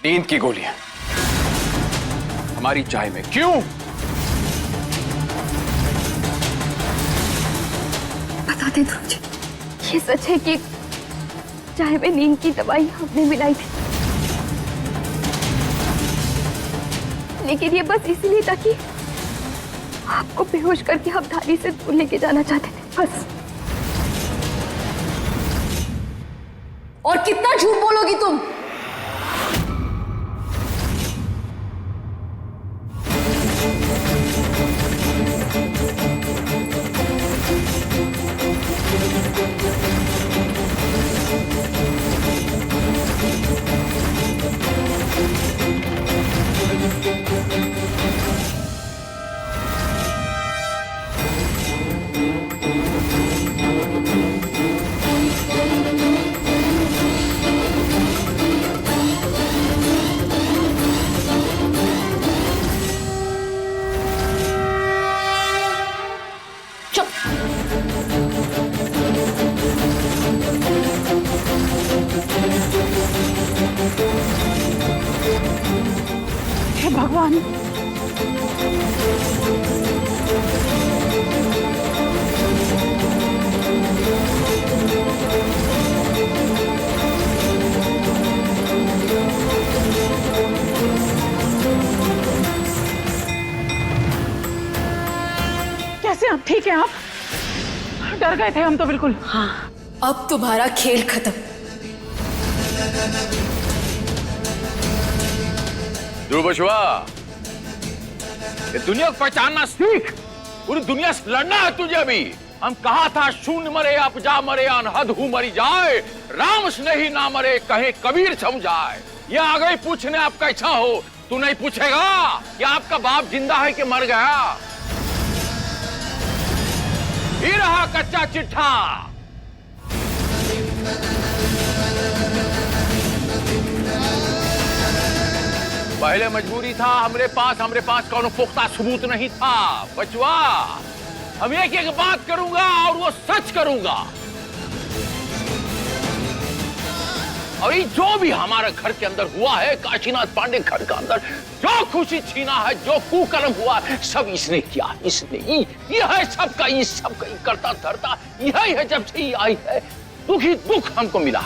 नींद की गोलियां हमारी चाय में क्यों? बता दे ध्रुव जी, ये सच है कि चाय में नींद की दवाई हमने मिलाई थी, लेकिन ये बस इसलिए था कि आपको बेहोश करके हम धारी से दूर लेके जाना चाहते थे, बस। और कितना झूठ बोलोगी तुम? हे भगवान, कैसे आप? ठीक है आप? डर गए थे हम तो बिल्कुल। हाँ, अब तुम्हारा खेल खत्म। ध्रुव बछुआ, ये दुनिया को पहचानना सीख। पूरी दुनिया से लड़ना है तुझे अभी। हम कहा था शून्य मरे अपजा मरे अनहद हूँ मरी जाए, राम स्नेही ना मरे कहे कबीर समझाए। ये आ गई पूछने आप कैसा हो, तू नहीं पूछेगा कि आपका बाप जिंदा है कि मर गया। ही रहा कच्चा चिट्ठा। पहले मजबूरी था हमरे पास कौन पुख्ता सबूत नहीं था। बचवा, हम एक एक बात करूंगा और वो सच करूंगा। और ये जो भी हमारे घर के अंदर हुआ है, काशीनाथ पांडे घर के अंदर जो खुशी छीना है, जो कुकर्म हुआ है, सब इसने किया। इसने ये है सबका, ये सबका करता धरता यही है। जब से ये आई है दुख ही दुख हमको मिला।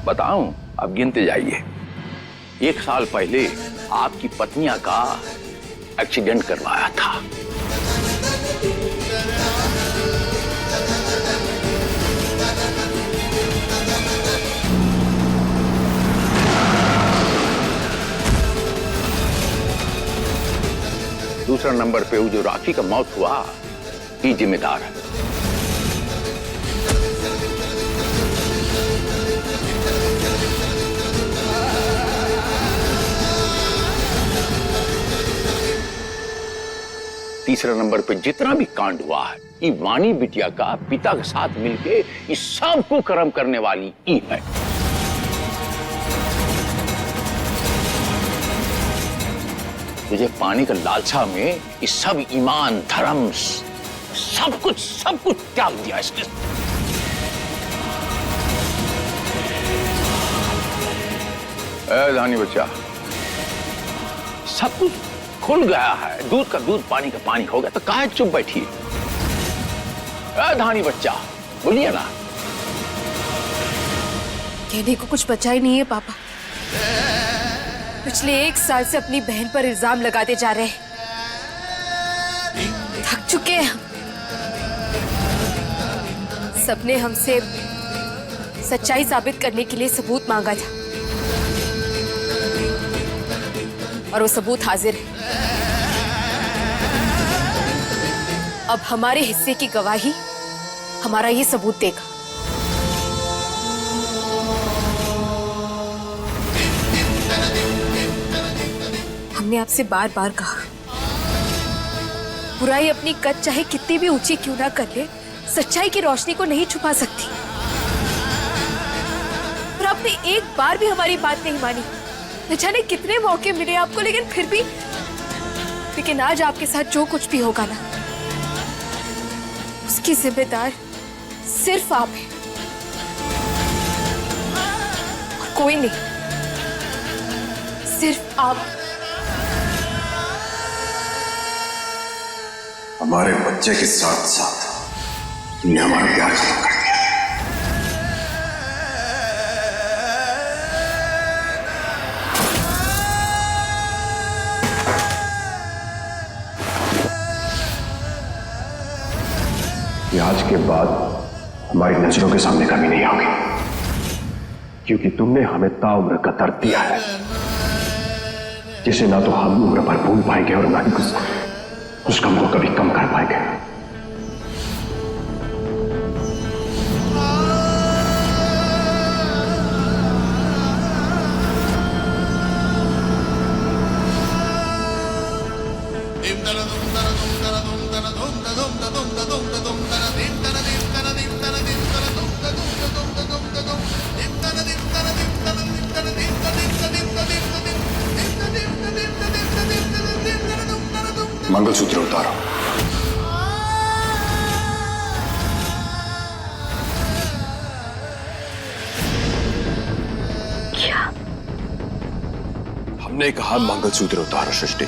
बताऊं, अब गिनते जाइए। 1 साल पहले आपकी पत्नियां का एक्सीडेंट करवाया था। दूसरा नंबर पे वो जो राखी का मौत हुआ, ये जिम्मेदार है। तीसरा नंबर पे जितना भी कांड हुआ है, ये वाणी बिटिया का पिता के साथ मिलके इस सब को कर्म करने वाली ई है। तुझे पाने का लालसा में ये सब ईमान धर्म सब कुछ त्याग दिया इसने। धानी बच्चा, सब कुछ खुल गया है। दूध का दूध, पानी का पानी हो गया, तो काहे चुप बैठी? धानी बच्चा, बोलिए ना। कहने को कुछ बचा ही नहीं है पापा। पिछले 1 साल से अपनी बहन पर इल्जाम लगाते जा रहे हैं। थक चुके हैं हम। सबने हमसे सच्चाई साबित करने के लिए सबूत मांगा था, और वो सबूत हाजिर है। अब हमारे हिस्से की गवाही हमारा ये सबूत देगा। हमने आपसे बार बार कहा, बुराई अपनी कद चाहे कितनी भी ऊंची क्यों ना कर ले, सच्चाई की रोशनी को नहीं छुपा सकती। पर आपने एक बार भी हमारी बात नहीं मानी। न जाने कितने मौके मिले आपको, लेकिन फिर भी लेकिन आज आपके साथ जो कुछ भी होगा ना, उसकी जिम्मेदार सिर्फ आप हैं और कोई नहीं, सिर्फ आप। हमारे बच्चे के साथ साथ तुमने हमारा प्यार खत्म कर दिया। ये आज के बाद हमारी नजरों के सामने कभी नहीं आओगे, क्योंकि तुमने हमें ताउम्र का दर्द दिया है, जिसे ना तो हम उम्र भर भूल पाएंगे और ना ही उस गम को कभी कम कर पाएंगे। मंगलसूत्र उतारो। क्या? हमने कहा मंगलसूत्र उतारो सृष्टि।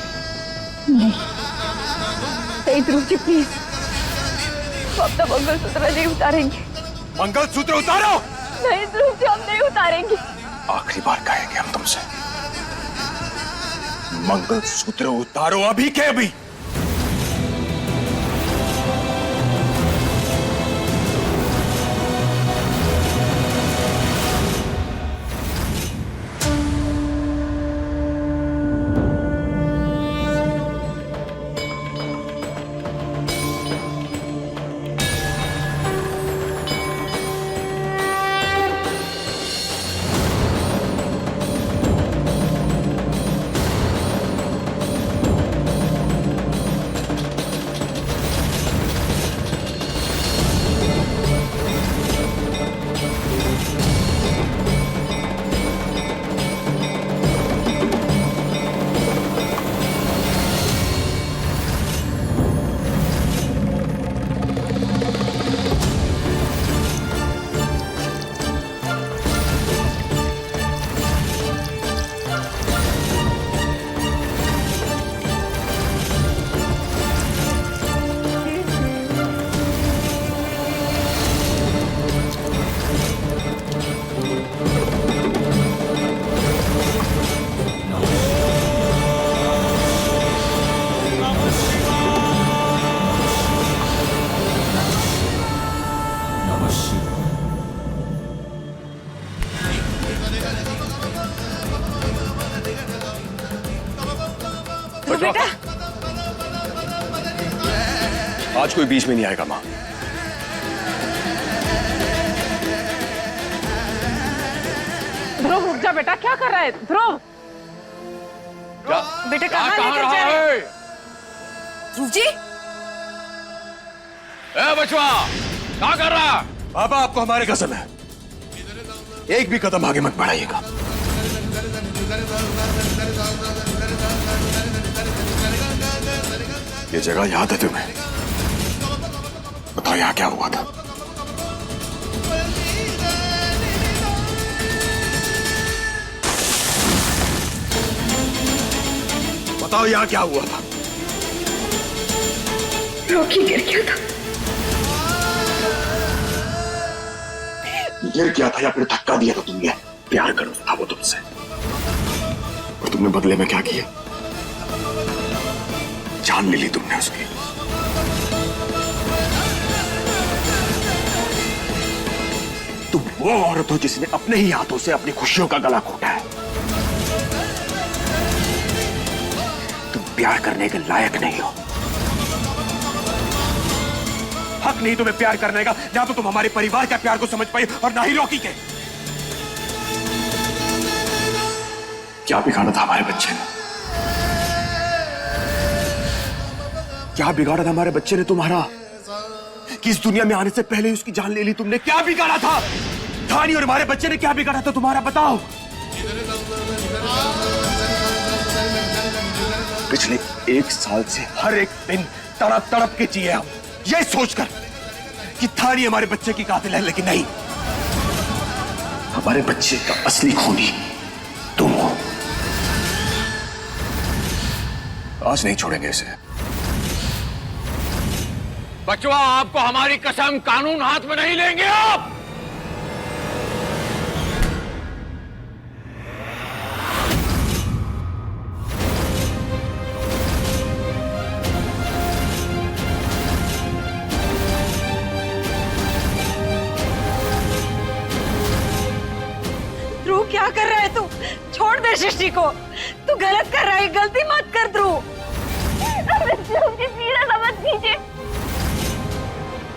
नहीं ध्रुव जी प्लीज, हम तो मंगलसूत्र नहीं उतारेंगे। मंगलसूत्र उतारो। नहीं ध्रुव जी, हम नहीं उतारेंगे। आखिरी बार कहेंगे हम तुमसे, मंगलसूत्र उतारो अभी के अभी। बेटा, आज कोई बीच में नहीं आएगा मां। ध्रुव रुक जा बेटा, क्या कर रहा है ध्रुव? बेटा कहाँ लेकर जा रहे हैं? ध्रुव जी, ए बचवा, क्या कर रहा? बाबा आपको हमारे कसम है, एक भी कदम आगे मत बढ़ाइएगा। ये जगह याद है तुम्हें? बताओ यहाँ क्या हुआ था? बताओ यहाँ क्या हुआ था? रॉकी गिर गया था। गिर गया था या फिर धक्का दिया था तुमने? प्यार करता था वो तुमसे, और तुमने बदले में क्या किया? जान ले ली तुमने उसकी। तुम वो औरत हो जिसने अपने ही हाथों से अपनी खुशियों का गला घोटा है। तुम प्यार करने के लायक नहीं हो। हक नहीं तुम्हें प्यार करने का, ना तो तुम हमारे परिवार का प्यार को समझ पाए और ना ही रॉकी के। क्या बिगाड़ा था हमारे बच्चे ने? क्या बिगाड़ा था हमारे बच्चे ने तुम्हारा कि इस दुनिया में आने से पहले ही उसकी जान ले ली तुमने? क्या बिगाड़ा था? धानी और हमारे बच्चे ने क्या बिगाड़ा था तुम्हारा? बताओ। पिछले 1 साल से हर एक दिन तड़प तड़प के जिए हम, ये सोचकर कि थानी हमारे बच्चे की कातिल है, लेकिन नहीं, हमारे बच्चे का असली खूनी तुम हो। आज नहीं छोड़ेंगे इसे। बचवा, आपको हमारी कसम, कानून हाथ में नहीं लेंगे आप। ध्रुव, क्या कर रहा है तू? छोड़ दे सृष्टि को, तू गलत कर रहा है, गलती मत कर ध्रुव। मत कीजिए।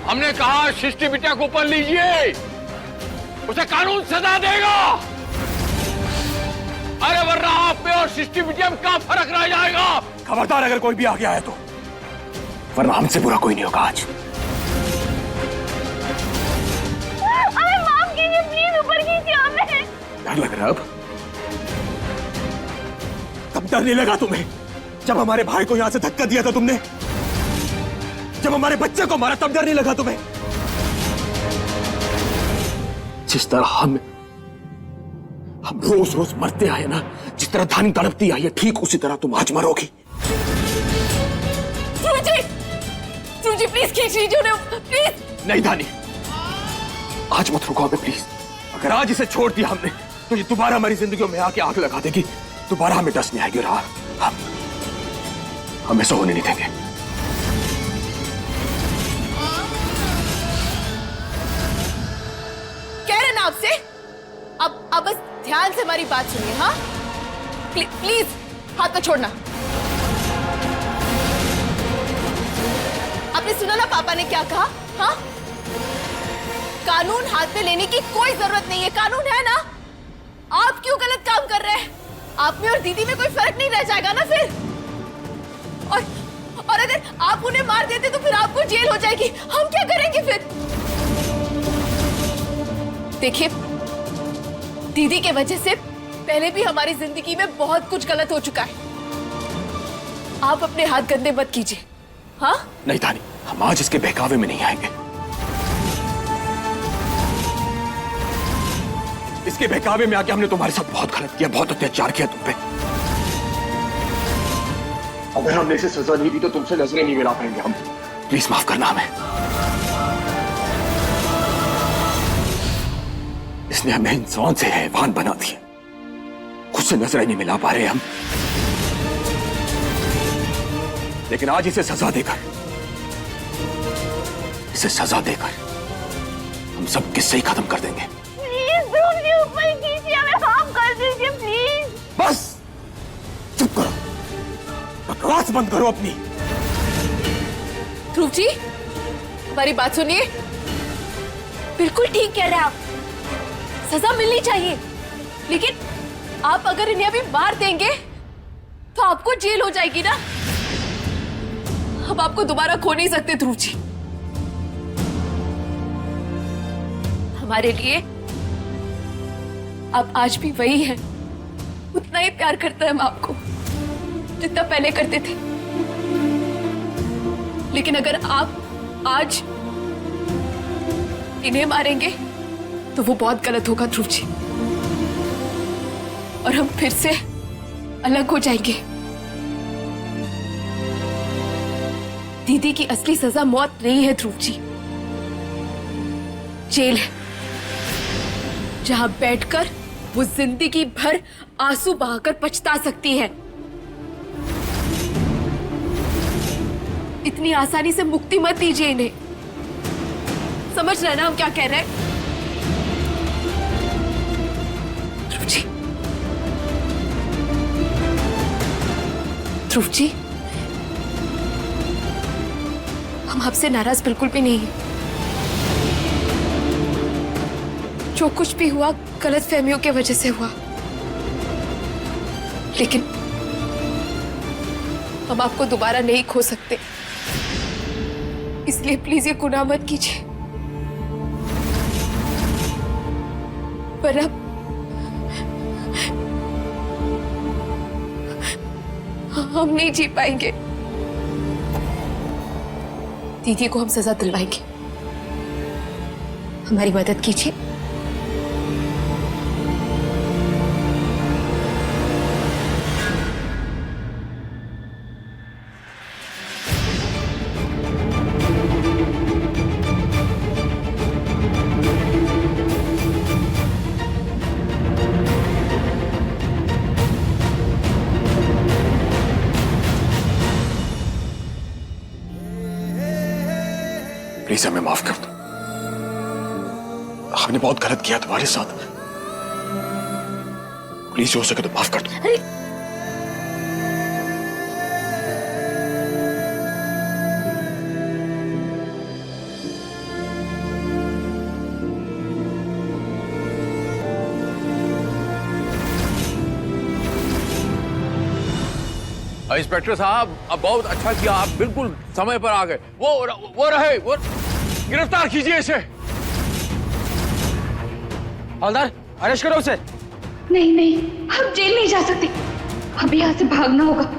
हमने कहा सृष्टि बिटिया को ऊपर लीजिए, उसे कानून सजा देगा। अरे वरना आप में और सृष्टि बिटिया में क्या फर्क रह जाएगा? खबरदार अगर कोई भी आगे आया तो, वरना हमसे बुरा कोई नहीं होगा आज। हमें माफ कीजिए, प्लीज ऊपर कीजिए हमें। डर लग रहा है अब? तब डर नहीं लगा तुम्हें जब हमारे भाई को यहां से धक्का दिया था तुमने? जब हमारे बच्चे को मारा तब डर नहीं लगा तुम्हें? जिस तरह हम रोज रोज मरते आए ना, जिस तरह धानी तड़पती आई है, ठीक उसी तरह तुम आज मरोगी। ध्रुव जी प्लीज खींच लीजिए उन्हें, प्लीज। नहीं धानी, आज मत रुको हमें प्लीज। अगर आज इसे छोड़ दिया हमने तो ये दोबारा हमारी जिंदगियों में आके आग लगा देगी, दोबारा हमें डस नहीं आएगी और हम ऐसा होने नहीं देंगे। कह रहे ना आपसे, अब बस ध्यान से हमारी बात सुनिए। हाँ प्लीज हाथ मत छोड़ना। आपने सुना ना पापा ने क्या कहा? हाँ, कानून हाथ में लेने की कोई जरूरत नहीं है, कानून है ना। आप क्यों गलत काम कर रहे हैं? आप में और दीदी में कोई फर्क नहीं रह जाएगा ना फिर। और अगर आप उन्हें मार देते तो फिर आपको जेल हो जाएगी, हम क्या करेंगे फिर? देखिए, दीदी के वजह से पहले भी हमारी जिंदगी में बहुत कुछ गलत हो चुका है। आप अपने हाथ गंदे मत कीजिए। हाँ नहीं धानी, हम आज इसके बहकावे में नहीं आएंगे। इसके बहकावे में आके हमने तुम्हारे साथ बहुत गलत किया, बहुत अत्याचार किया तुम पे। अगर हमने इसे सजा नहीं दी तो तुमसे नजरें नहीं मिला पाएंगे हम। प्लीज माफ करना हमें। इसने हमें इंसान से हैवान बना दिया, खुद से नजरें नहीं मिला पा रहे हम। लेकिन आज इसे सजा देकर हम सब किस्से ही खत्म कर देंगे। प्लीज ध्रुव जी, ऊपर कीजिए, हमें माफ कर दीजिए प्लीज। बस चुप करो, बकवास बंद करो अपनी। ध्रुव जी, हमारी बात सुनिए। बिल्कुल ठीक कह रहे हैं आप, सजा मिलनी चाहिए। लेकिन आप अगर इन्हें अभी मार देंगे तो आपको जेल हो जाएगी ना। अब आपको दोबारा खो नहीं सकते ध्रुव जी। हमारे लिए आप आज भी वही हैं, उतना ही प्यार करते हैं हम आपको जितना पहले करते थे। लेकिन अगर आप आज इन्हें मारेंगे तो वो बहुत गलत होगा ध्रुव जी, और हम फिर से अलग हो जाएंगे। दीदी की असली सजा मौत नहीं है ध्रुव जी, जेल है, जहां बैठकर वो जिंदगी भर आंसू बहाकर पछता सकती है। इतनी आसानी से मुक्ति मत दीजिए इन्हें। समझ रहे ना हम क्या कह रहे हैं? ध्रुव जी, ध्रुव जी, हम आपसे नाराज बिल्कुल भी नहीं हैं। जो कुछ भी हुआ गलतफहमियों की वजह से हुआ, लेकिन हम आपको दोबारा नहीं खो सकते, इसलिए प्लीज ये गुनाह मत कीजिए। पर अब हम नहीं जी पाएंगे। दीदी को हम सजा दिलवाएंगे। हमारी मदद कीजिए। प्लीज हमें माफ कर दो। हमने बहुत गलत किया तुम्हारे साथ। प्लीज हो सके तो माफ कर दो। अरे इंस्पेक्टर साहब, अब बहुत अच्छा किया, आप बिल्कुल समय पर आ गए। वो गिरफ्तार कीजिए इसे। हवलदार, अरेस्ट करो उसे। नहीं नहीं, हम जेल नहीं जा सकते। हमें यहाँ से भागना होगा।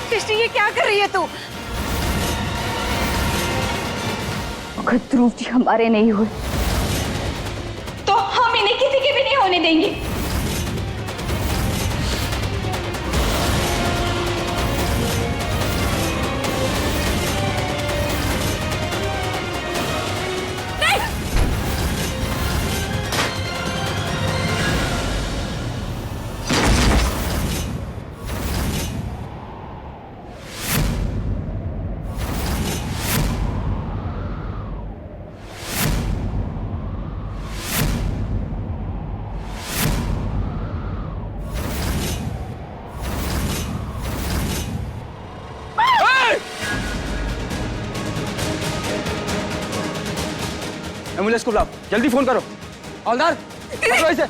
सृष्टि, ये क्या कर रही है तू? अगर ध्रुव जी हमारे नहीं हुए तो हम इन्हें किसी के भी नहीं होने देंगे। एम्बुलेंस को बुलाओ, जल्दी फोन करो। हवलदार, पकड़ो इसे।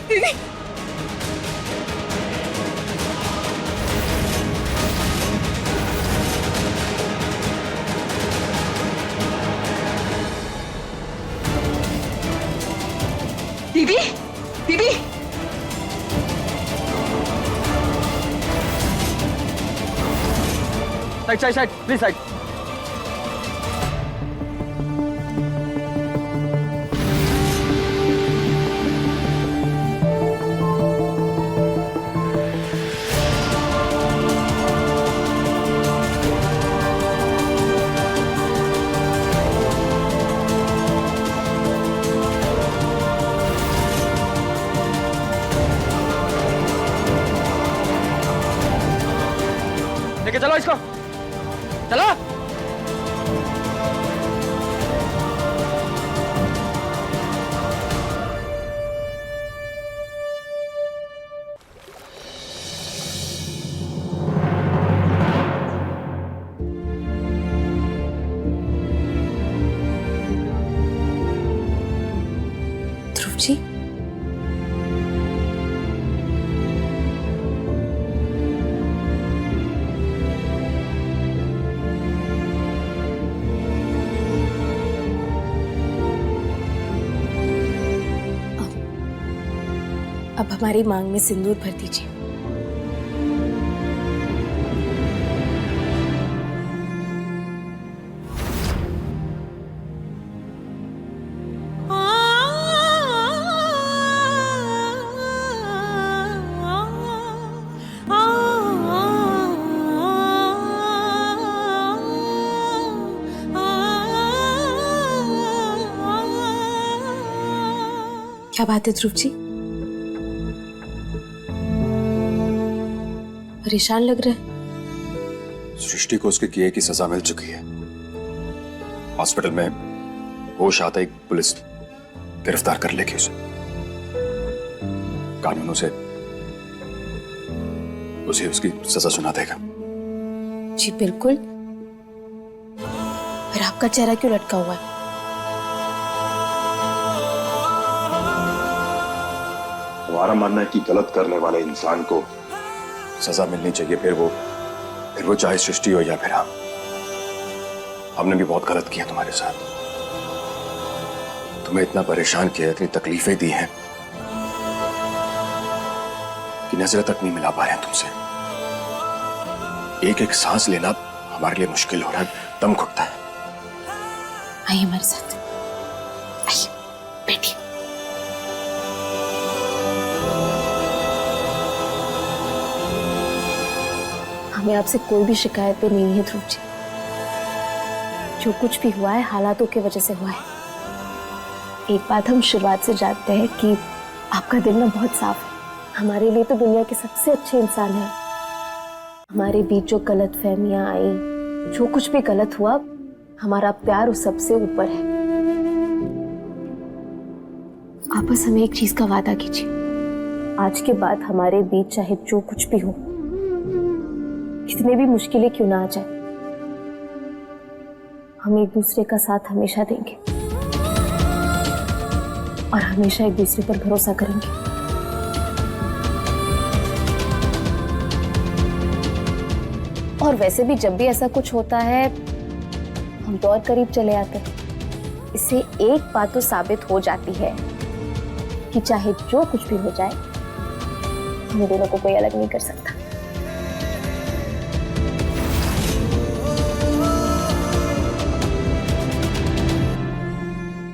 दीदी, दीदी, side side side, please side. लेके चलो इसको, चलो। ध्रुव जी, अब हमारी मांग में सिंदूर भर दीजिए। क्या बात है ध्रुव जी, परेशान लग रहा है। सृष्टि को उसके किए की सजा मिल चुकी है। हॉस्पिटल में होश आता ही पुलिस गिरफ्तार कर लेगी उसे। कानून उसे उसकी सजा सुना देगा। जी बिल्कुल, आपका चेहरा क्यों लटका हुआ है? हमारा मानना है कि गलत करने वाले इंसान को सजा मिलनी चाहिए, फिर वो चाहे सृष्टि हो या फिर हम। हमने भी बहुत गलत किया तुम्हारे साथ, तुम्हें इतना परेशान किया, इतनी तकलीफें दी हैं कि नजर तक नहीं मिला पा रहे हैं तुमसे। एक एक सांस लेना हमारे लिए मुश्किल हो रहा है, दम घुटता है। आइए हमारे साथ, आइए बैठिए। हमें आपसे कोई भी शिकायत पे नहीं है ध्रुव जी। जो कुछ भी हुआ है हालातों की वजह से हुआ है। एक बात हम शुरुआत से जानते हैं कि आपका दिल ना बहुत साफ है। हमारे लिए तो दुनिया के सबसे अच्छे इंसान है। हमारे बीच जो गलतफहमियां आई, जो कुछ भी गलत हुआ, हमारा प्यार उस सबसे ऊपर है। आप बस हमें एक चीज का वादा कीजिए, आज के बाद हमारे बीच चाहे जो कुछ भी हो, कितने भी मुश्किलें क्यों ना आ जाए, हम एक दूसरे का साथ हमेशा देंगे और हमेशा एक दूसरे पर भरोसा करेंगे। और वैसे भी जब भी ऐसा कुछ होता है हम तो और करीब चले आते हैं। इससे एक बात तो साबित हो जाती है कि चाहे जो कुछ भी हो जाए, हम दोनों को कोई अलग नहीं कर सकता।